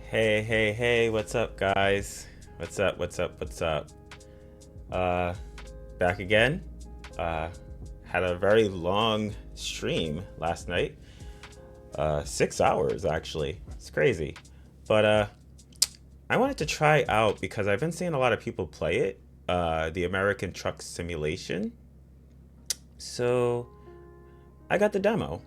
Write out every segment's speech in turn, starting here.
Hey, hey, hey, what's up, guys? What's up, what's up, what's up? Uh, Back again. Uh, had a very long stream last night. 6 hours, actually. It's crazy. But I wanted to try out because I've been seeing a lot of people play it, the American Truck Simulation. So I got the demo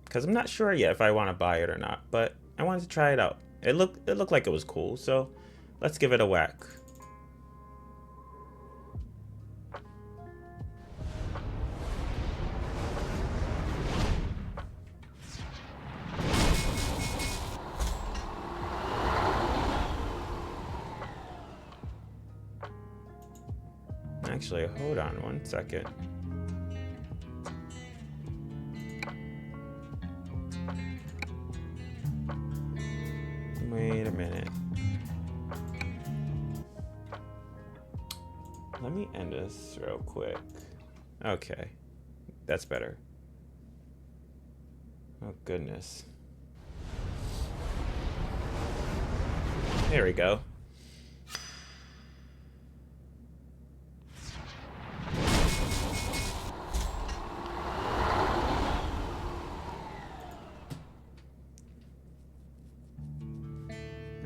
because I'm not sure yet if I want to buy it or not, but I wanted to try it out. It looked like it was cool, so let's give it a whack. Actually, hold on one second. Wait a minute. Let me end this real quick. Okay, that's better. Oh goodness. There we go.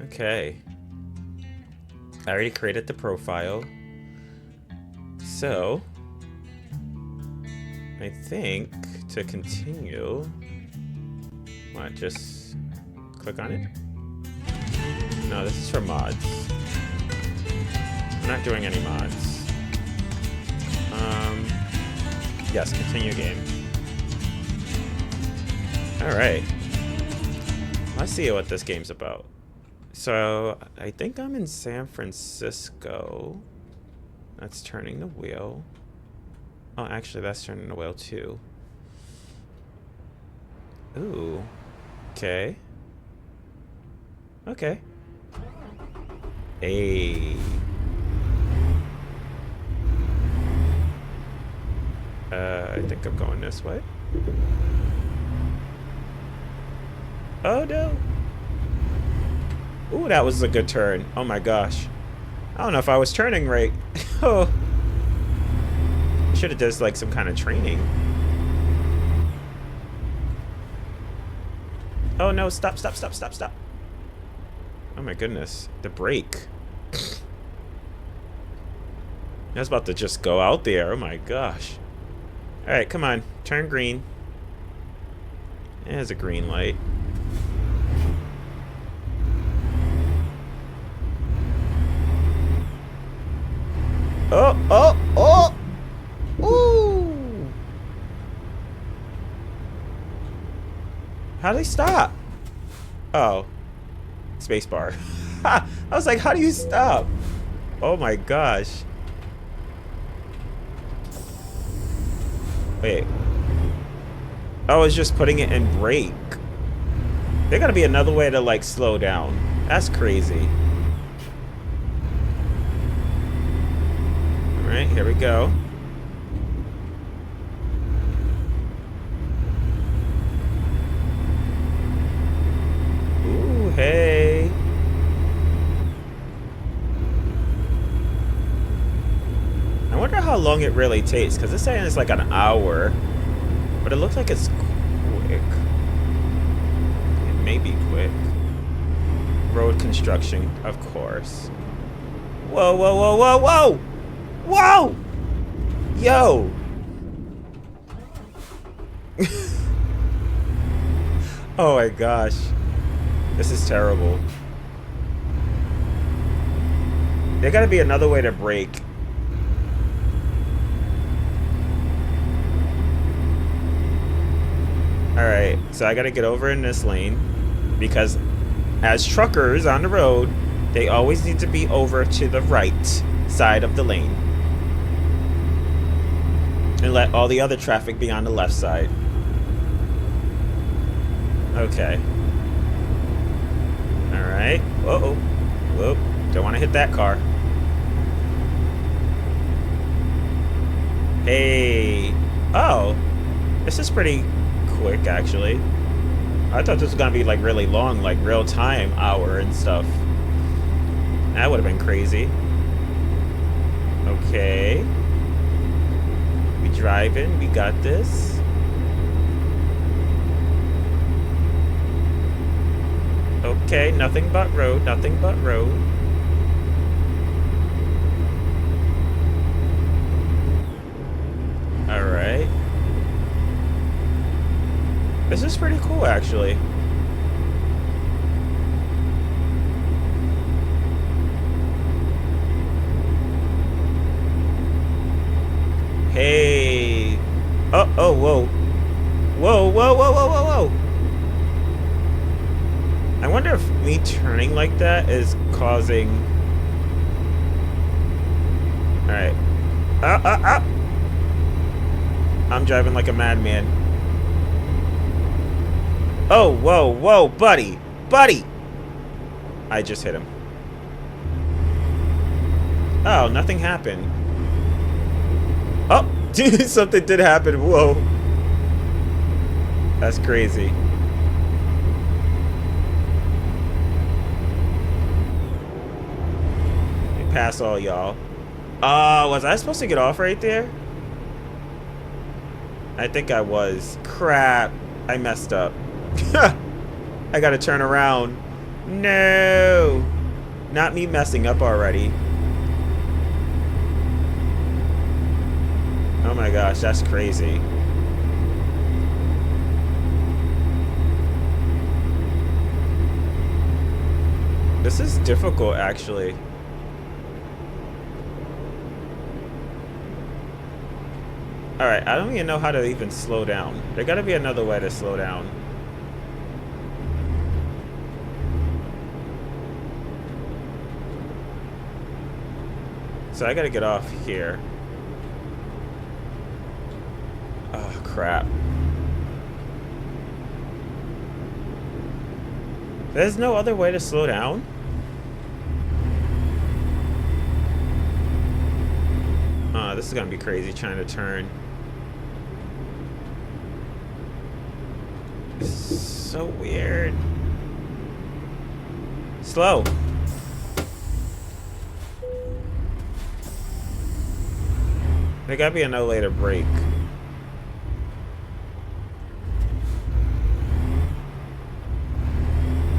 Okay. I already created the profile. So, I think to continue, what, just click on it? No, this is for mods. I'm not doing any mods. Yes, continue game. Alright. Let's see what this game's about. So, I think I'm in San Francisco. That's turning the wheel. Oh, actually, that's turning the wheel too. Ooh. Okay. Okay. Hey. I think I'm going this way. Oh no. Ooh, that was a good turn. Oh my gosh. I don't know if I was turning right. Oh. I should have done like some kind of training. Oh no, stop, stop, stop, stop, stop. Oh my goodness. The brake. I was about to just go out there. Oh my gosh. Alright, come on. Turn green. There's a green light. Oh, oh, oh! Ooh! How do they stop? Oh. Spacebar. I was like, how do you stop? Oh my gosh. Wait. I was just putting it in brake. There gotta be another way to like slow down. That's crazy. Alright, here we go. Ooh, hey. I wonder how long it really takes, because it's saying it's like an hour. But it looks like it's quick. It may be quick. Road construction, of course. Whoa, whoa, whoa, whoa, whoa! Whoa! Yo! Oh my gosh. This is terrible. There gotta be another way to brake. Alright, so I gotta get over in this lane. Because as truckers on the road, they always need to be over to the right side of the lane. And let all the other traffic be on the left side. Okay. Alright. Uh-oh. Whoop. Don't want to hit that car. Hey. Oh. This is pretty quick, actually. I thought this was gonna be like really long, like real time hour and stuff. That would have been crazy. Okay. We driving. We got this. Okay, nothing but road. Nothing but road. All right. This is pretty cool, actually. Hey. Oh, oh, whoa. Whoa, whoa, whoa, whoa, whoa, whoa. I wonder if me turning like that is causing... Alright. I'm driving like a madman. Oh, whoa, whoa, buddy. Buddy! I just hit him. Oh, nothing happened. Oh, dude, something did happen. Whoa. That's crazy. Pass all y'all. Was I supposed to get off right there? I think I was. Crap. I messed up. I gotta turn around. No. Not me messing up already. Oh my gosh, that's crazy. This is difficult, actually. Alright, I don't even know how to even slow down. There gotta be another way to slow down. So I gotta get off here. Oh, crap. There's no other way to slow down? This is gonna be crazy trying to turn. This is so weird. Slow. There gotta be another way to brake.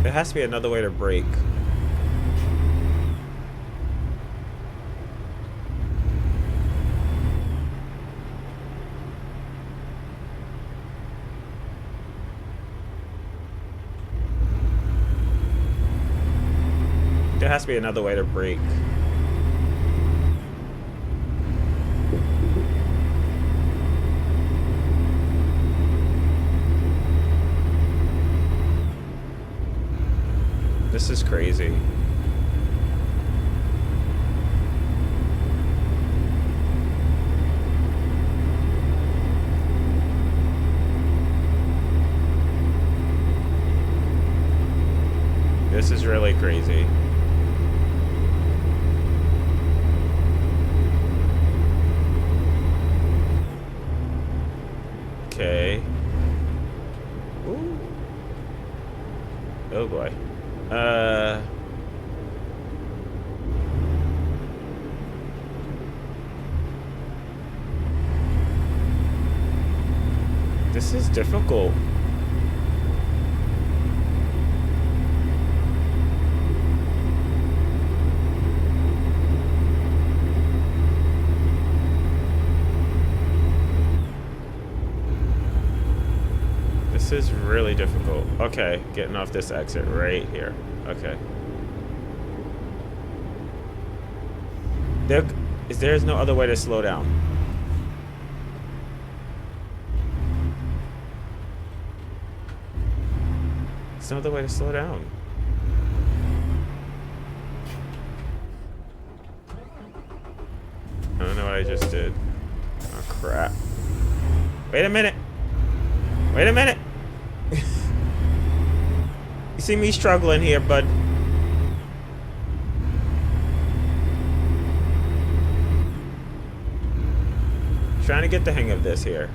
There has to be another way to brake. There has to be another way to brake. This is crazy. This is really crazy. Okay. Ooh. Oh boy. This is difficult. This is really difficult. Okay, getting off this exit right here. Okay. There's no other way to slow down. There's no other way to slow down. I don't know what I just did. Oh crap. Wait a minute. Wait a minute. You see me struggling here, bud. Trying to get the hang of this here.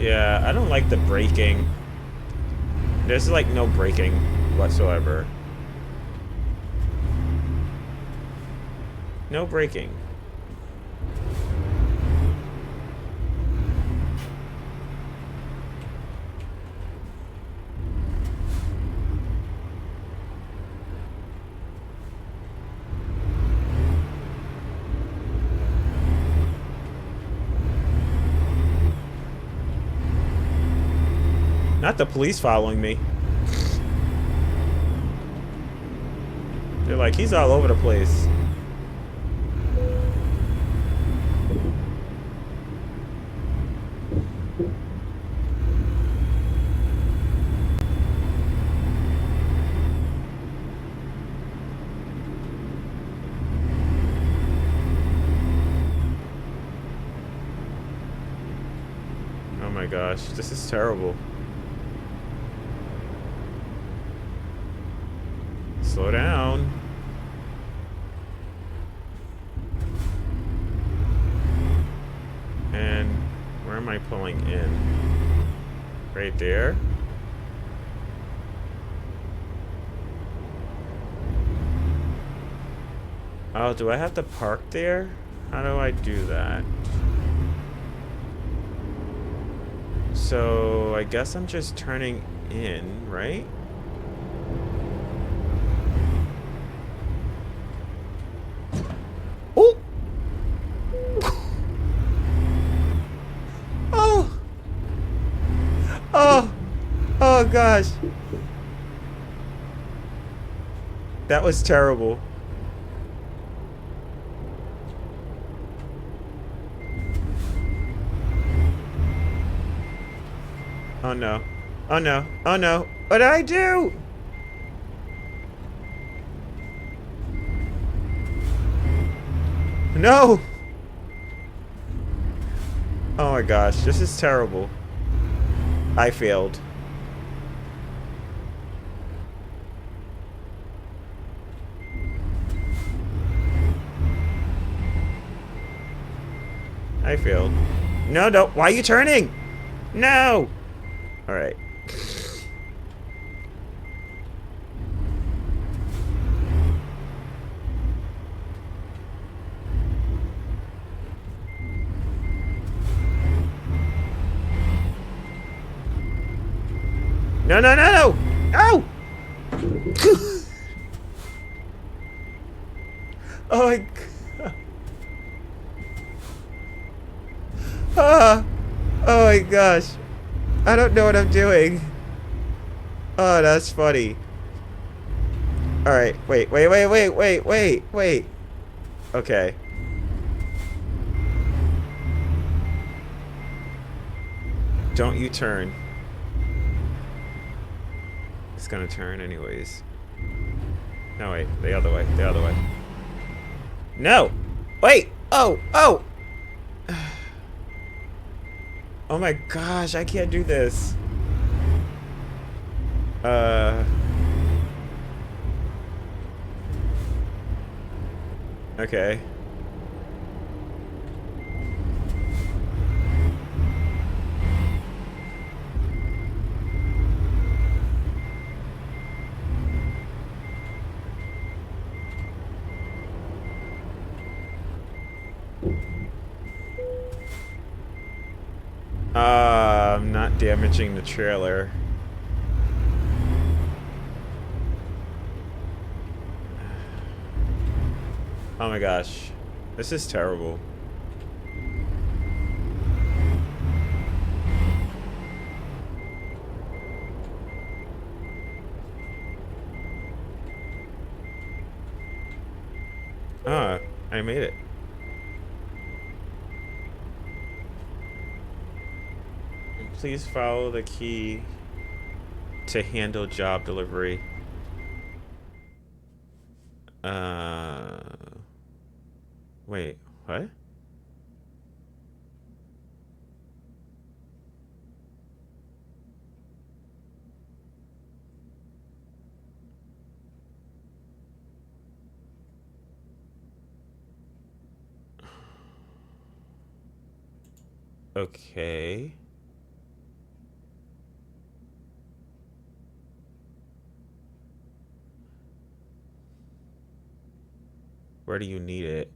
Yeah, I don't like the braking. There's like no braking whatsoever. No braking. Not the police following me. They're like, he's all over the place. Oh my gosh, this is terrible. Slow down. And where am I pulling in? Right there? Oh, do I have to park there? How do I do that? So, I guess I'm just turning in, right? Oh! Oh! Oh! Oh gosh! That was terrible. Oh no. Oh no. Oh no. What did I do? No! Oh my gosh, this is terrible. I failed. I failed. No, no. Why are you turning? No! Alright. No, no, no, no! No! Oh my god. Ah. Oh my gosh. I don't know what I'm doing. Oh, that's funny. Alright, wait, wait, wait, wait, wait, wait, wait. Okay. Don't you turn. It's gonna turn anyways. No, wait. The other way. The other way. No! Wait! Oh! Oh! Oh my gosh, I can't do this. Okay. I'm not damaging the trailer. Oh my gosh. This is terrible. Ah, I made it. Please follow the key to handle job delivery. Wait, what? Okay. Where do you need it?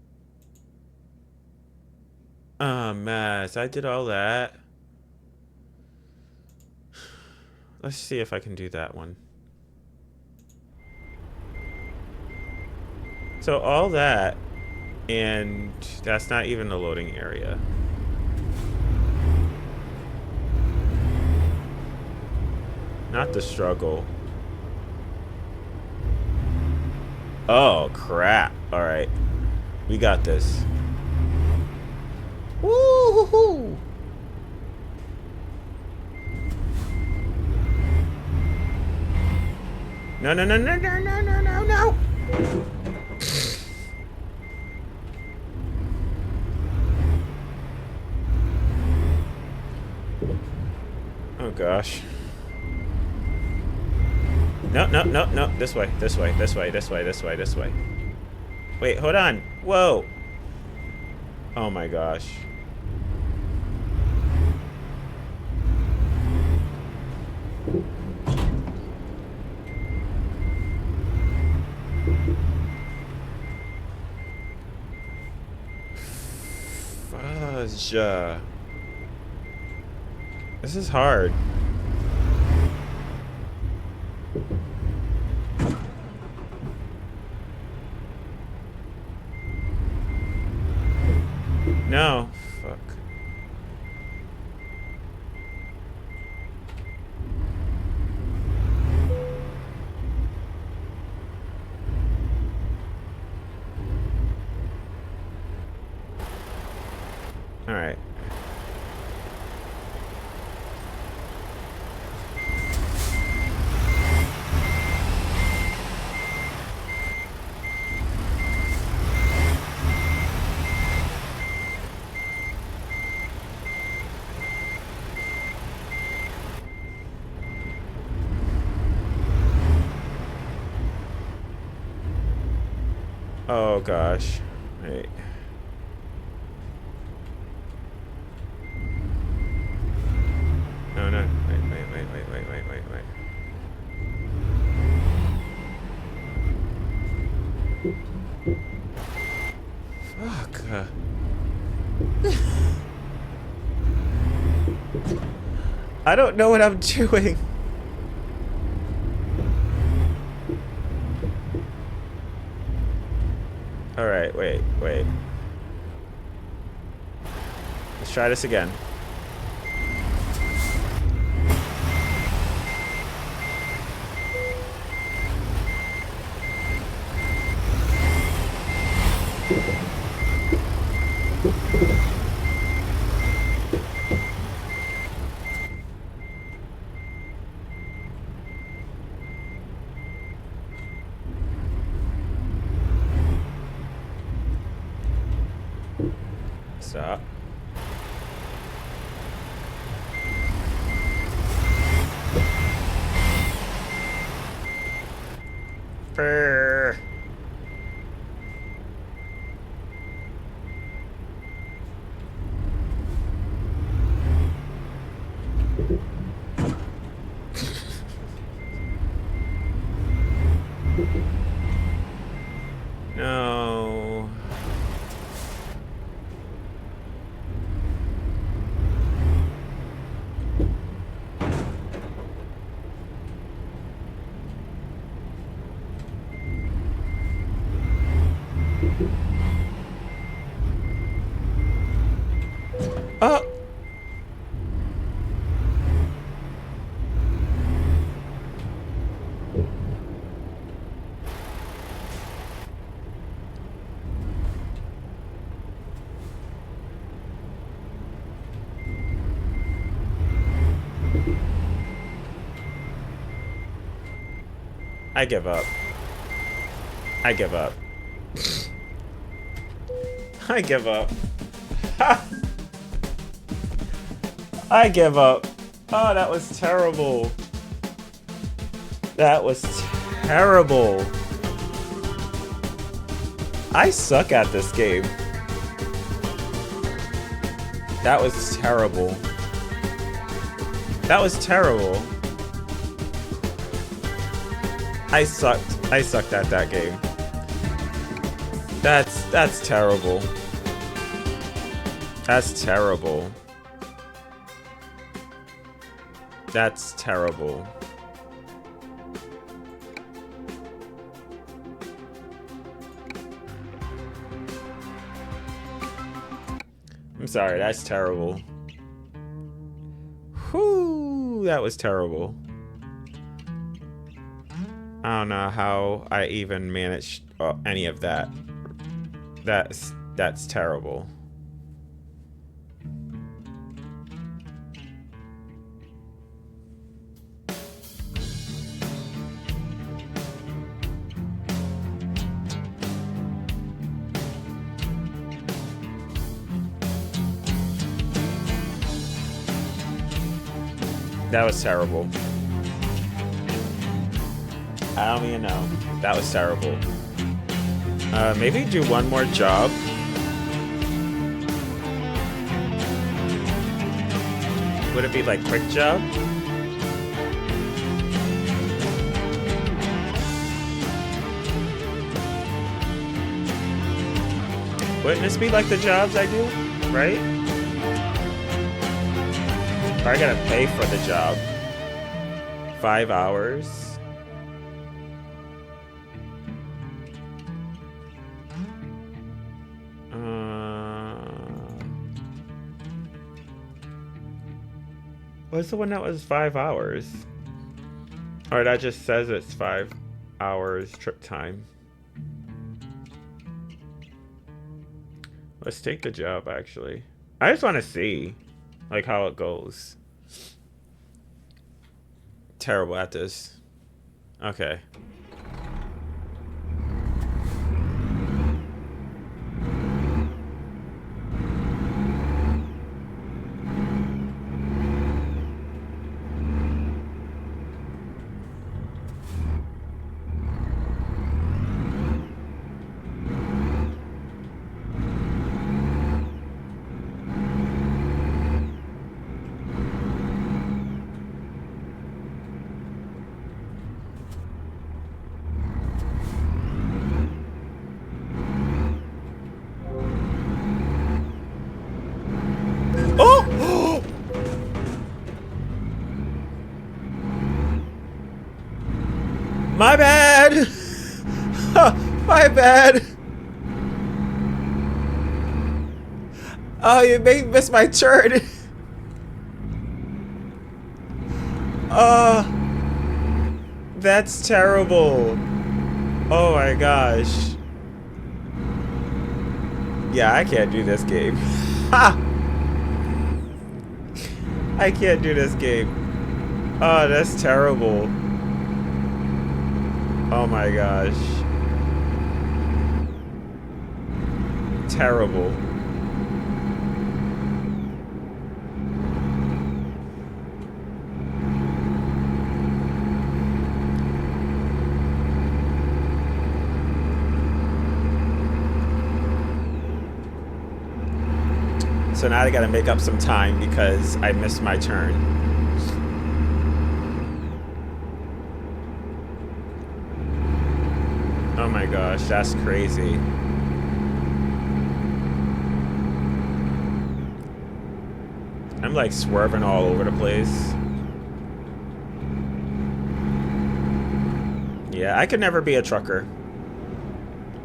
Oh, mess. I did all that. Let's see if I can do that one. So all that, and that's not even a loading area. Not the struggle. Oh, crap. All right. We got this. Woo-hoo-hoo! No, no, no, no, no, no, no, no, no! Oh, gosh. No, no, no, no. This way, this way, this way, this way, this way, this way. Wait, hold on. Whoa. Oh, my gosh. Fudge. This is hard. No. Fuck. All right. Oh gosh. Wait. No, no. Wait, wait, wait, wait, wait, wait, wait, wait. Fuck. I don't know what I'm doing. Alright, wait, wait. Let's try this again. Stop. Brr. No. Oh. I give up. I give up. I give up. I give up. Oh, that was terrible. That was terrible. I suck at this game. That was terrible. That was terrible. I sucked at that game. That's terrible. That's terrible. That's terrible. I'm sorry, that's terrible. Whew, that was terrible. I don't know how I even managed any of that. That's terrible. That was terrible. I don't even know. That was terrible. Maybe do one more job. Would it be like quick job? Wouldn't this be like the jobs I do, right? Or I gotta pay for the job. 5 hours. What's the one that was 5 hours? Alright, that just says it's 5 hours trip time. Let's take the job, actually. I just want to see, like, how it goes. Terrible at this. Okay. My bad! My bad! Oh, you made me miss my turn! That's terrible. Oh my gosh. Yeah, I can't do this game. Ha! I can't do this game. Oh, that's terrible. Oh my gosh. Terrible. So now I gotta make up some time because I missed my turn. Oh my gosh, that's crazy. I'm like swerving all over the place. Yeah, I could never be a trucker.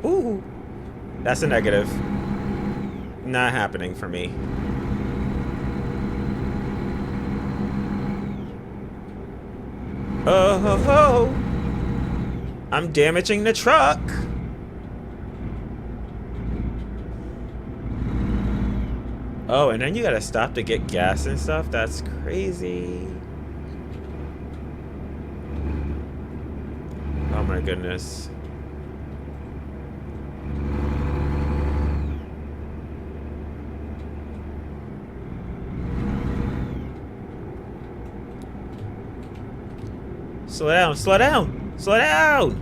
Ooh, that's a negative. Not happening for me. Oh ho ho! I'm damaging the truck. Oh, and then you gotta stop to get gas and stuff? That's crazy. Oh my goodness. Slow down, slow down, slow down!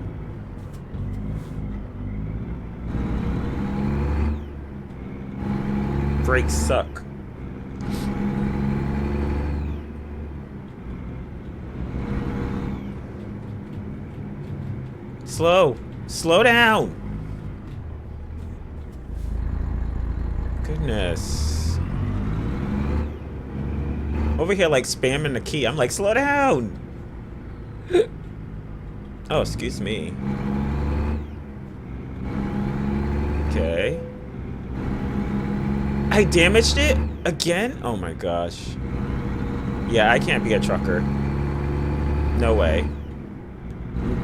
Brakes suck. Slow. Slow down. Goodness. Over here, like, spamming the key. I'm like, slow down! Oh, excuse me. Okay. I damaged it? Again? Oh my gosh. Yeah, I can't be a trucker. No way.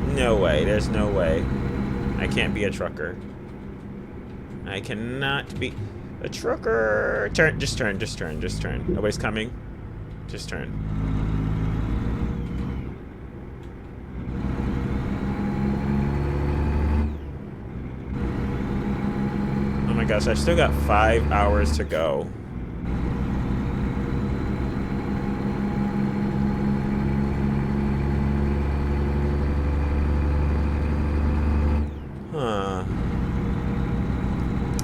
No way. There's no way. I can't be a trucker. I cannot be a trucker. Turn. Just turn. Just turn. Just turn. Nobody's coming. Just turn. Oh my gosh, I've still got 5 hours to go. Huh.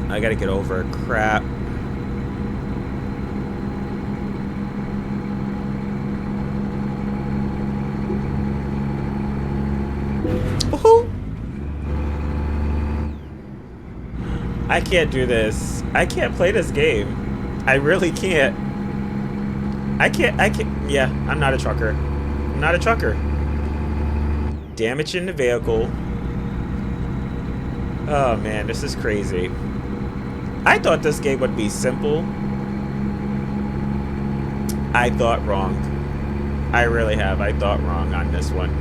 I gotta get over. Crap. Woohoo! I can't do this. I can't play this game. I really can't. I can't. Yeah, I'm not a trucker. I'm not a trucker. Damage in the vehicle. Oh man, this is crazy. I thought this game would be simple. I thought wrong. I really have. I thought wrong on this one.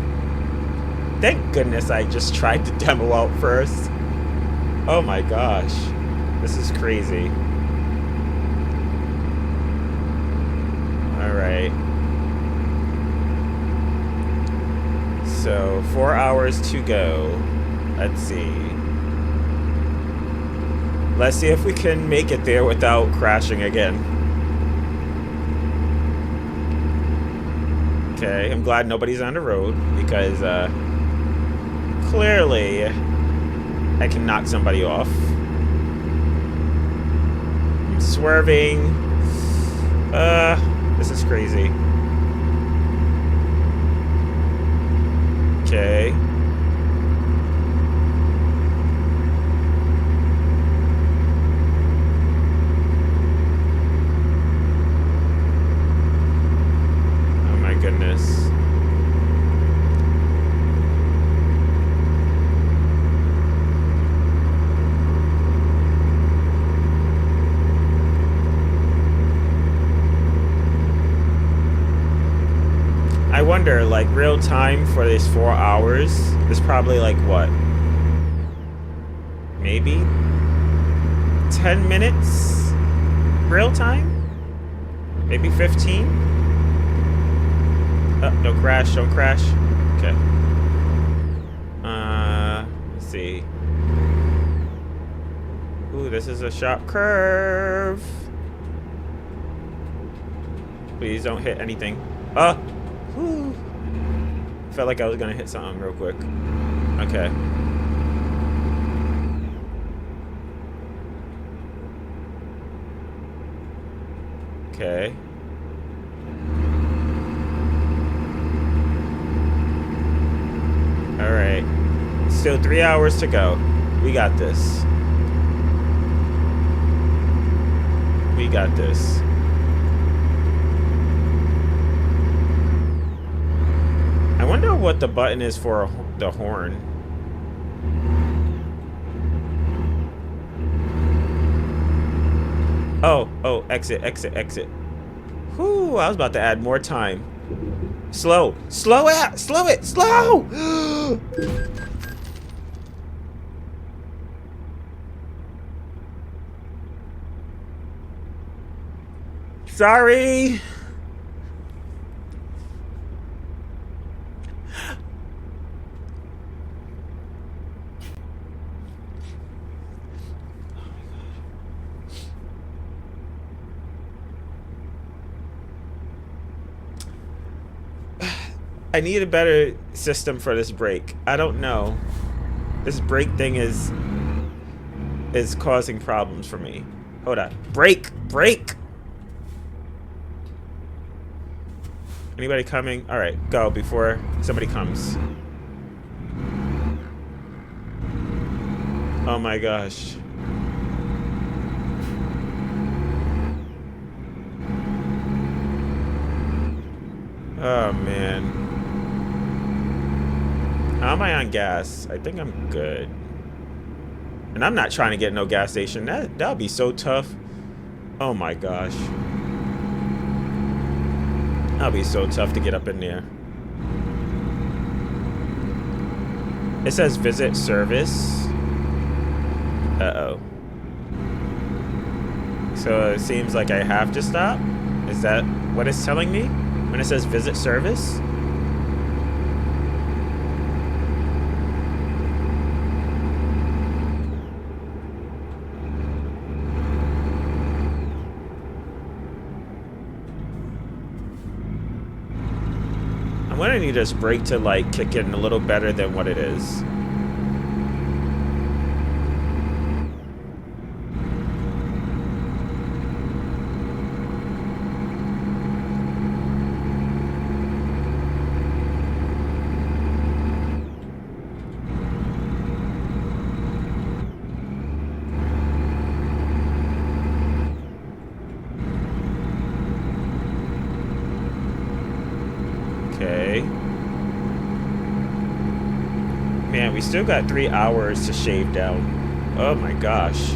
Thank goodness I just tried the demo out first. Oh my gosh. This is crazy. Alright. So, 4 hours to go. Let's see. Let's see if we can make it there without crashing again. Okay, I'm glad nobody's on the road because clearly I can knock somebody off. I'm swerving. This is crazy. Okay. Oh my goodness. I wonder, like, real time for these 4 hours is probably like what? Maybe 10 minutes real time? Maybe 15? Oh, don't crash, don't crash. Okay. Let's see. Ooh, this is a sharp curve. Please don't hit anything. Whew. Felt like I was gonna hit something real quick. Okay. Okay. Alright. Still 3 hours to go. We got this. We got this. I wonder what the button is for the horn. Oh, exit, exit, exit. Whew, I was about to add more time. Slow it, slow it, slow! Sorry. I need a better system for this brake. I don't know. This brake thing is causing problems for me. Hold on. Brake! Brake! Anybody coming? Alright, go before somebody comes. Oh my gosh. Oh, man. How am I on gas? I think I'm good. And I'm not trying to get no gas station. That'll be so tough. Oh my gosh. That'll be so tough to get up in there. It says visit service. Uh-oh. So it seems like I have to stop? Is that what it's telling me? When it says visit service? I'm gonna need this brake to like kick in a little better than what it is. Okay. Man, we still got 3 hours to shave down. Oh my gosh.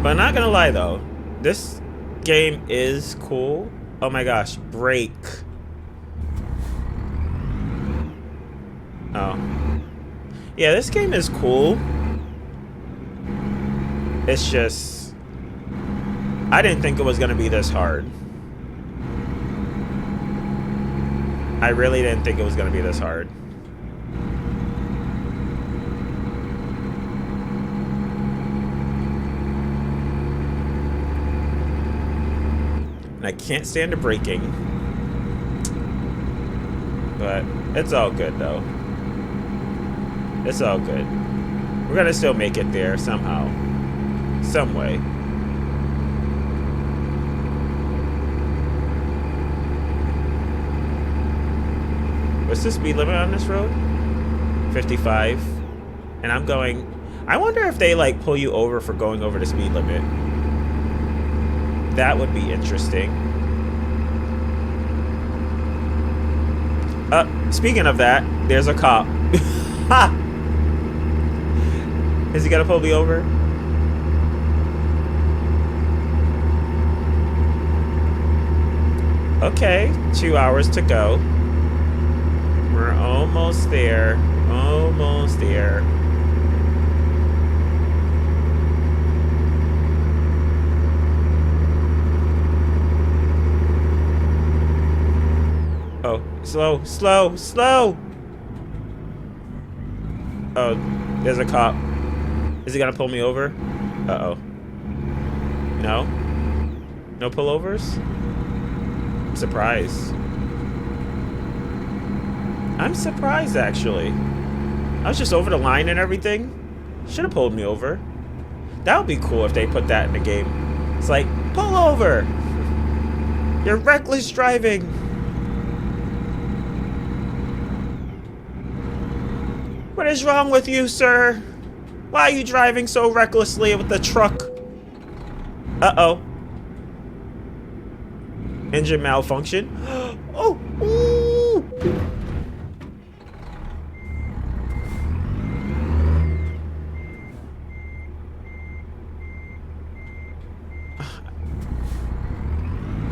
But I'm not gonna lie though, this game is cool. Oh my gosh, brake. Oh. Yeah, this game is cool. It's just, I didn't think it was gonna be this hard. I really didn't think it was gonna be this hard. And I can't stand the braking. But it's all good though. It's all good. We're gonna still make it there somehow. Some way. What's the speed limit on this road? 55. And I'm going... I wonder if they like pull you over for going over the speed limit. That would be interesting. Speaking of that, there's a cop. Ha! Is he gonna pull me over? Okay, 2 hours to go. We're almost there. Almost there. Oh, slow, slow, slow! Oh, there's a cop. Is he gonna pull me over? Uh-oh. No? No pullovers? I'm surprised. I'm surprised, actually. I was just over the line and everything. Should have pulled me over. That would be cool if they put that in the game. It's like, pull over! You're reckless driving! What is wrong with you, sir? Why are you driving so recklessly with the truck? Uh-oh. Engine malfunction. Oh! Ooh!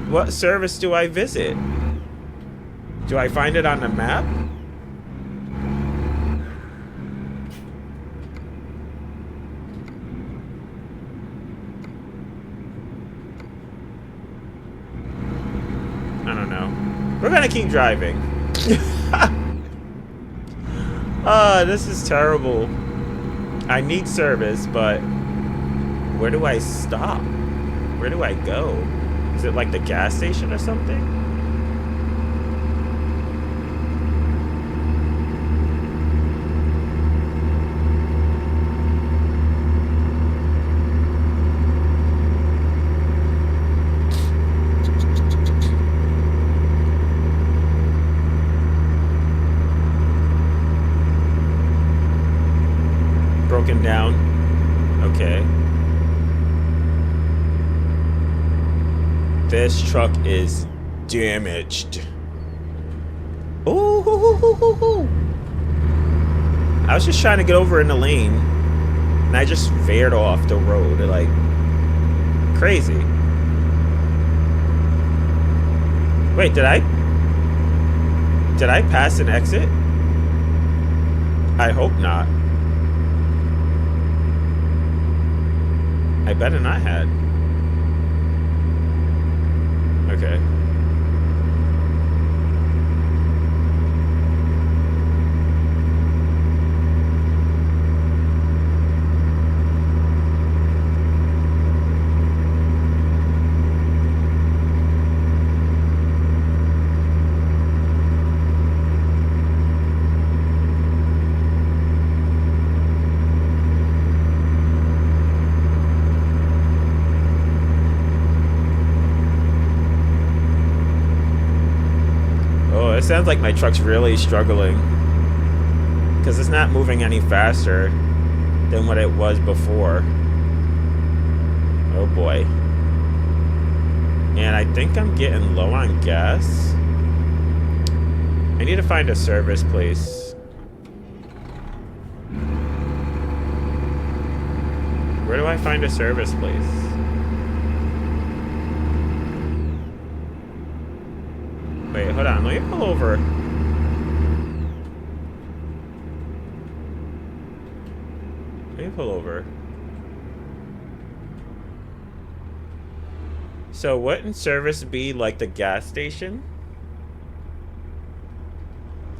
What service do I visit? Do I find it on the map? I don't know. We're gonna keep driving. This is terrible. I need service, but where do I stop? Where do I go? Is it like the gas station or something? Broken down. Okay. This truck is damaged. Ooh. I was just trying to get over in the lane, and I just veered off the road like crazy. Wait, did I pass an exit? I hope not. I better not had. Okay. It sounds like my truck's really struggling because it's not moving any faster than what it was before. Oh boy. And I think I'm getting low on gas. I need to find a service place. Where do I find a service place? Wait, hold on. Let me pull over. Let me pull over. So wouldn't service be like the gas station?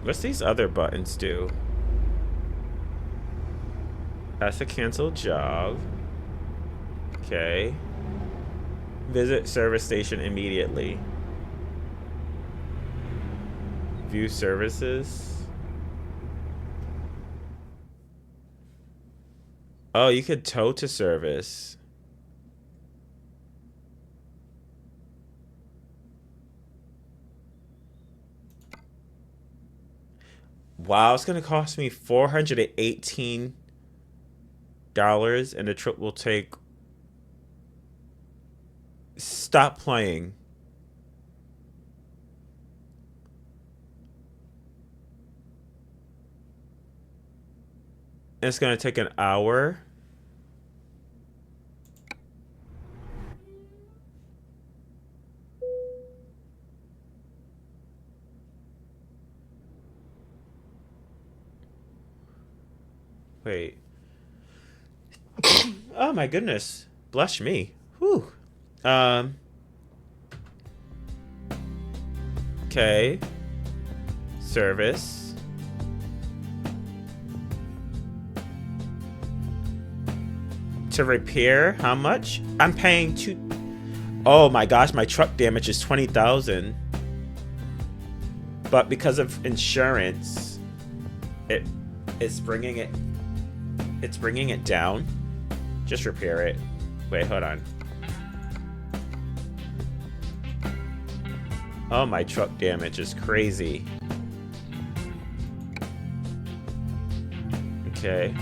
What's these other buttons do? That's a cancel job. Okay. Visit service station immediately. View services. Oh, you could tow to service. Wow, it's gonna cost me $418, and the trip will take. Stop playing. It's gonna take an hour. Wait. Oh my goodness. Blush me. Whew. Okay. Service. To repair, how much? I'm paying two. Oh my gosh, my truck damage is $20,000. But because of insurance, it's bringing it down. Just repair it. Wait, hold on. Oh, my truck damage is crazy. Okay.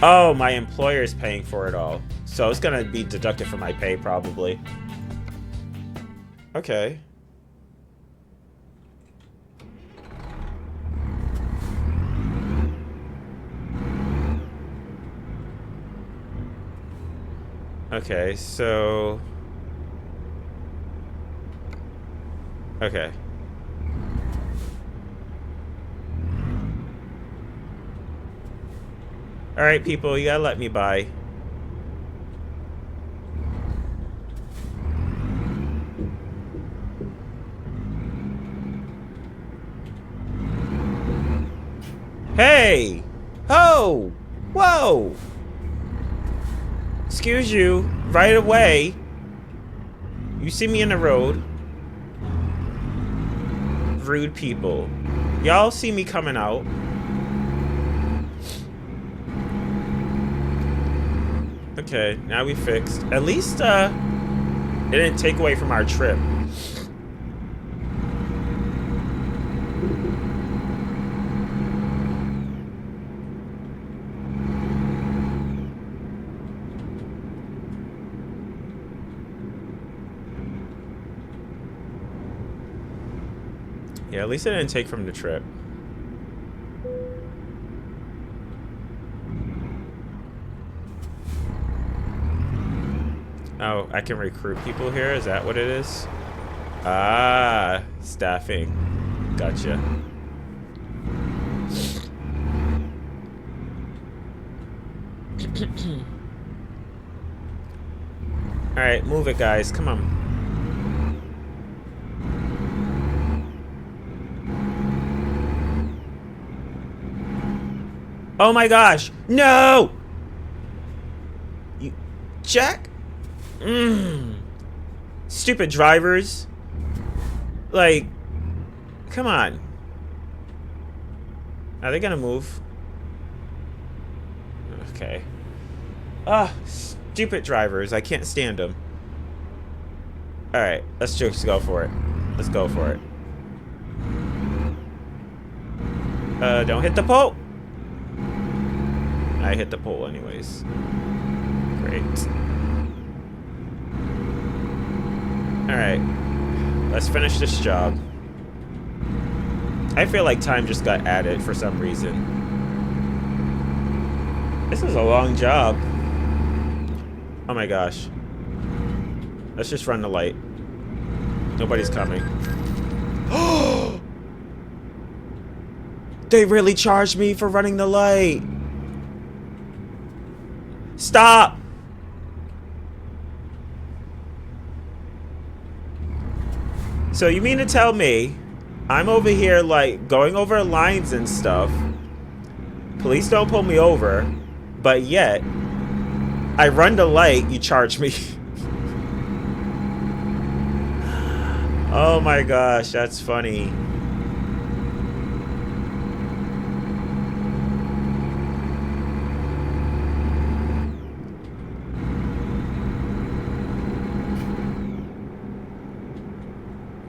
Oh, my employer is paying for it all. So it's gonna be deducted from my pay, probably. Okay. Okay, so... Okay. Alright, people, you gotta let me by. Hey! Ho! Whoa! Excuse you, right away. You see me in the road. Rude people. Y'all see me coming out. Okay, now we fixed. At least, it didn't take away from our trip. Yeah, at least I didn't take from the trip. Oh, I can recruit people here? Is that what it is? Ah, staffing. Gotcha. Alright, move it, guys. Come on. Oh my gosh! No! You... Jack? Stupid drivers. Like... Come on. Are they gonna move? Okay. Ah, stupid drivers. I can't stand them. Alright, let's just go for it. Let's go for it. Don't hit the pole! I hit the pole anyways. Great. Alright. Let's finish this job. I feel like time just got added for some reason. This is a long job. Oh my gosh. Let's just run the light. Nobody's coming. They really charged me for running the light. Stop! So you mean to tell me I'm over here like going over lines and stuff. Police don't pull me over, but yet I run the light, you charge me. Oh my gosh, that's funny.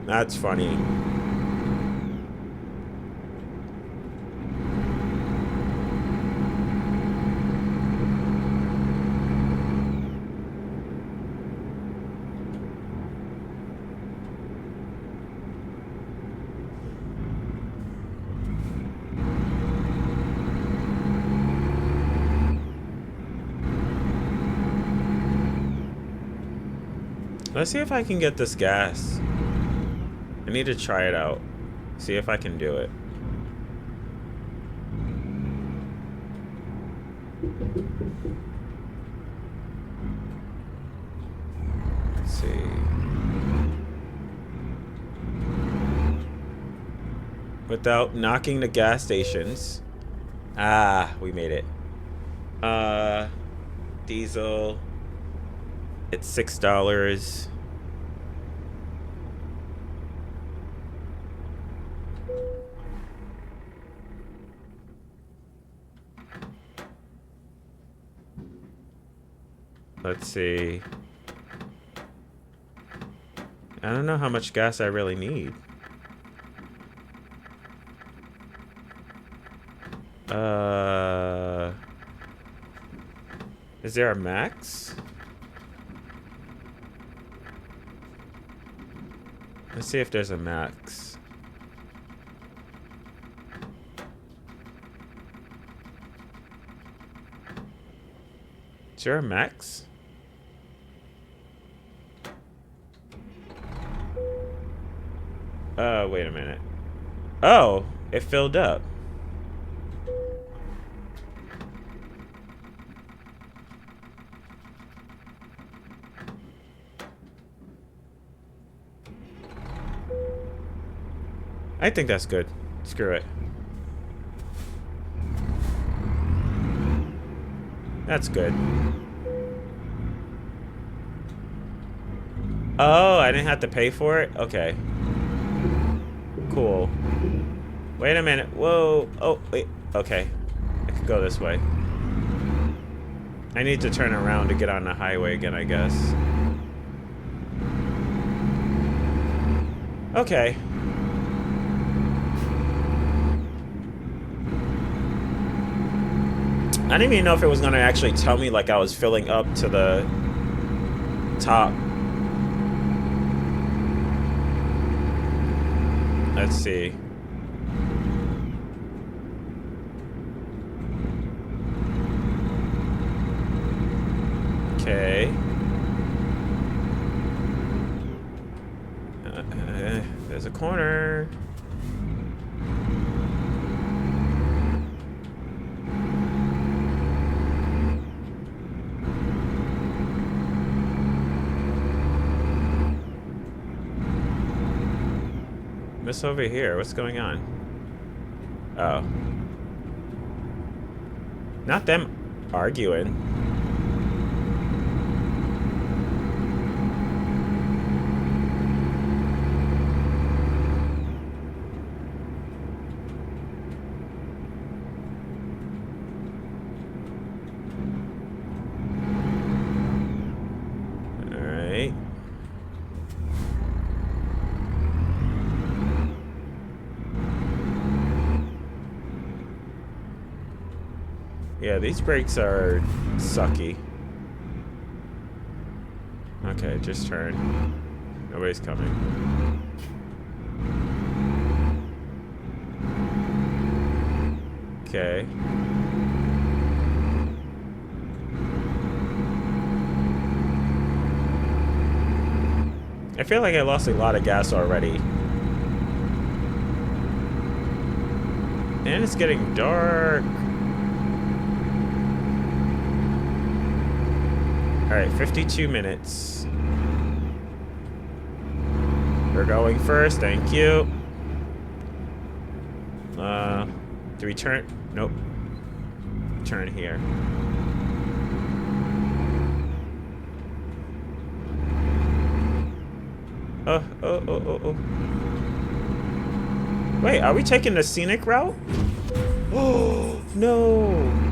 That's funny. Let's see if I can get this gas. I need to try it out. See if I can do it. Let's see. Without knocking the gas stations. Ah, we made it. Diesel. It's $6. Let's see. I don't know how much gas I really need. Is there a max? Let's see if there's a max. Is there a max? Wait a minute. Oh, it filled up. I think that's good. Screw it. That's good. Oh, I didn't have to pay for it? Okay. Cool. Wait a minute. Whoa. Oh, wait. Okay. I could go this way. I need to turn around to get on the highway again, I guess. Okay. I didn't even know if it was going to actually tell me like I was filling up to the top. Let's see. Okay. There's a corner. What's over here? What's going on? Oh. Not them arguing. Alright. Yeah, these brakes are sucky. Okay, just turn. Nobody's coming. Okay. I feel like I lost a lot of gas already. And it's getting dark. Alright, 52 minutes. We're going first, thank you. Do we turn? Nope. Turn here. Oh. Wait, are we taking the scenic route? Oh, no.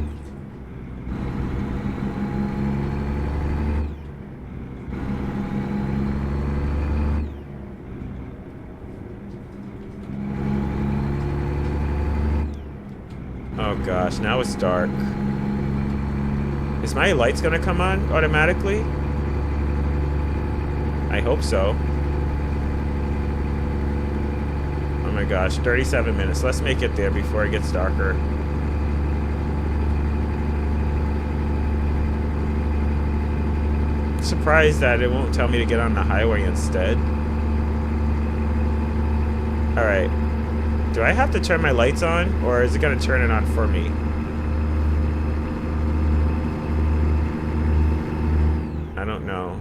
Oh gosh, now it's dark. Is my lights gonna come on automatically? I hope so. Oh my gosh, 37 minutes. Let's make it there before it gets darker. Surprised that it won't tell me to get on the highway instead. Alright. Do I have to turn my lights on, or is it going to turn it on for me? I don't know.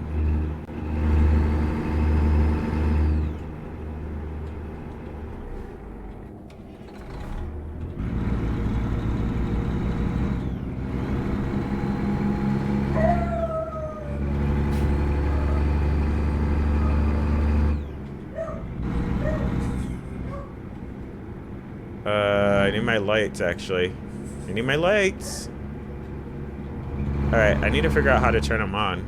I need my lights, actually. I need my lights. Alright, I need to figure out how to turn them on.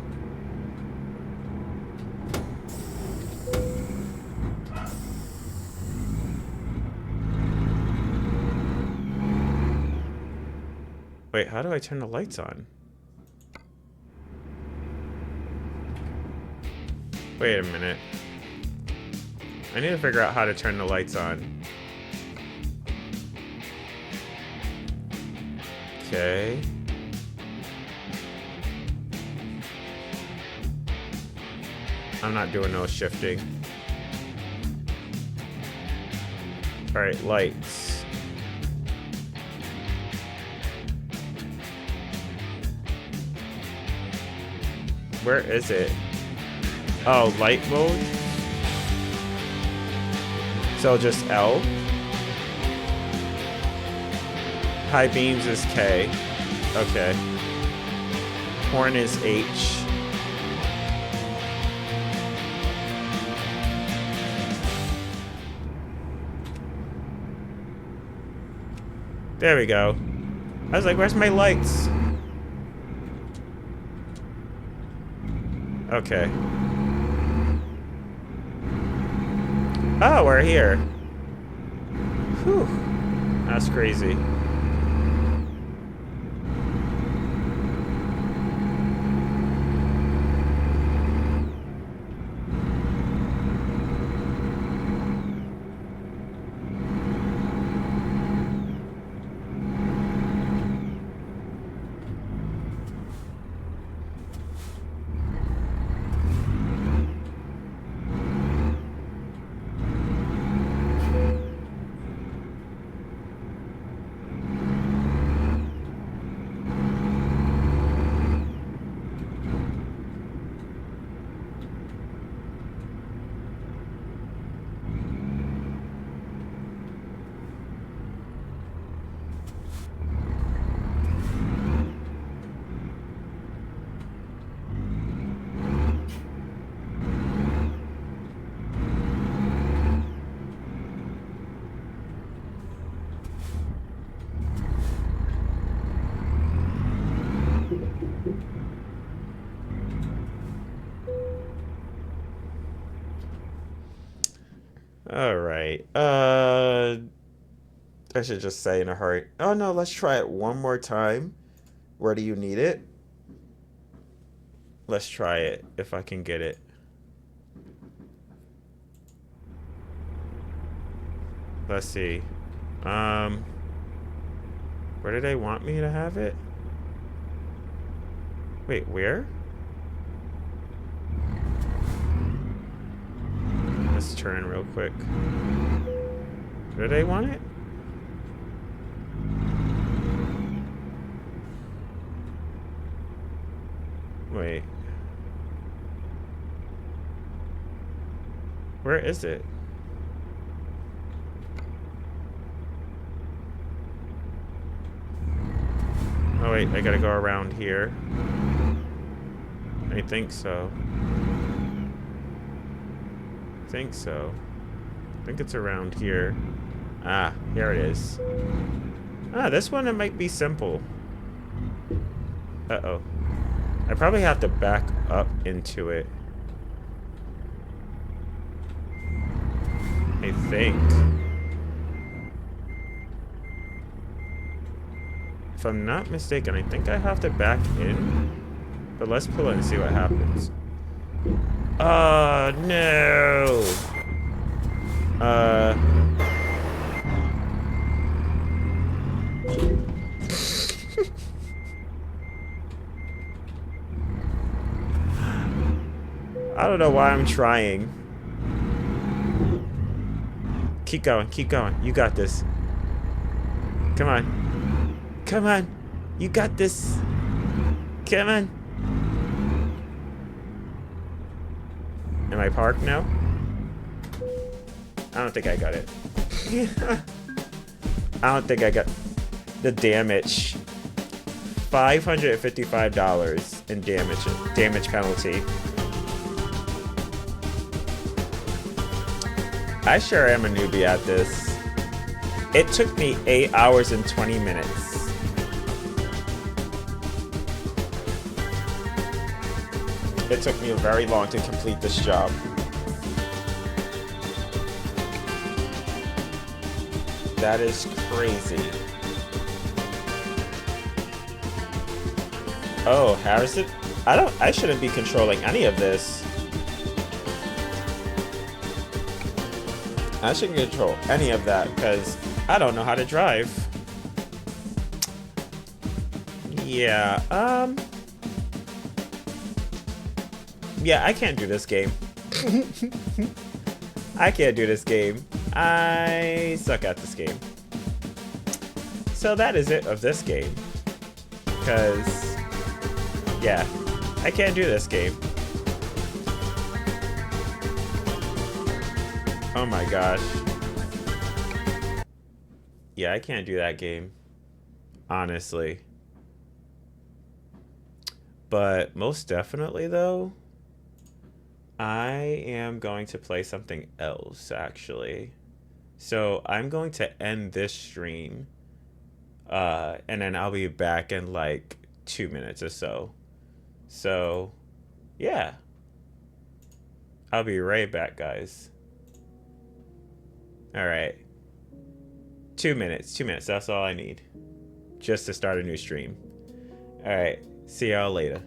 Wait, how do I turn the lights on? Wait a minute. I need to figure out how to turn the lights on. Okay. I'm not doing no shifting. Alright, lights. Where is it? Oh, light mode? So just L? High beams is K. Okay. Horn is H. There we go. I was like, where's my lights? Okay. Oh, we're here. Whew. That's crazy. All right. I should just say in a hurry. Oh no, let's try it one more time. Where do you need it? Let's try it if I can get it. Let's see. Um, where do they want me to have it? Wait, where? Let's turn real quick. Where do they want it? Wait. Where is it? Oh wait, I gotta go around here. I think so. I think so. I think it's around here. Ah, here it is. Ah, this one it might be simple. Uh-oh. I probably have to back up into it. I think. If I'm not mistaken, I think I have to back in. But let's pull it and see what happens. Oh, no. I don't know why I'm trying. Keep going, keep going. You got this. Come on. Come on. You got this. Come on. Am I parked now? I don't think I got it. I don't think I got the damage. $555 in damage penalty. I sure am a newbie at this. It took me 8 hours and 20 minutes. It took me very long to complete this job. That is crazy. Oh, Harrison? I shouldn't be controlling any of this. I shouldn't control any of that because I don't know how to drive. Yeah, yeah, I can't do this game. I can't do this game. I suck at this game. So that is it of this game. Because, yeah, I can't do this game. Oh my gosh. Yeah, I can't do that game. Honestly. But most definitely, though, I am going to play something else, actually. So I'm going to end this stream. And then I'll be back in like 2 minutes or so. So, yeah. I'll be right back, guys. Alright. 2 minutes. 2 minutes. That's all I need. Just to start a new stream. Alright. See y'all later.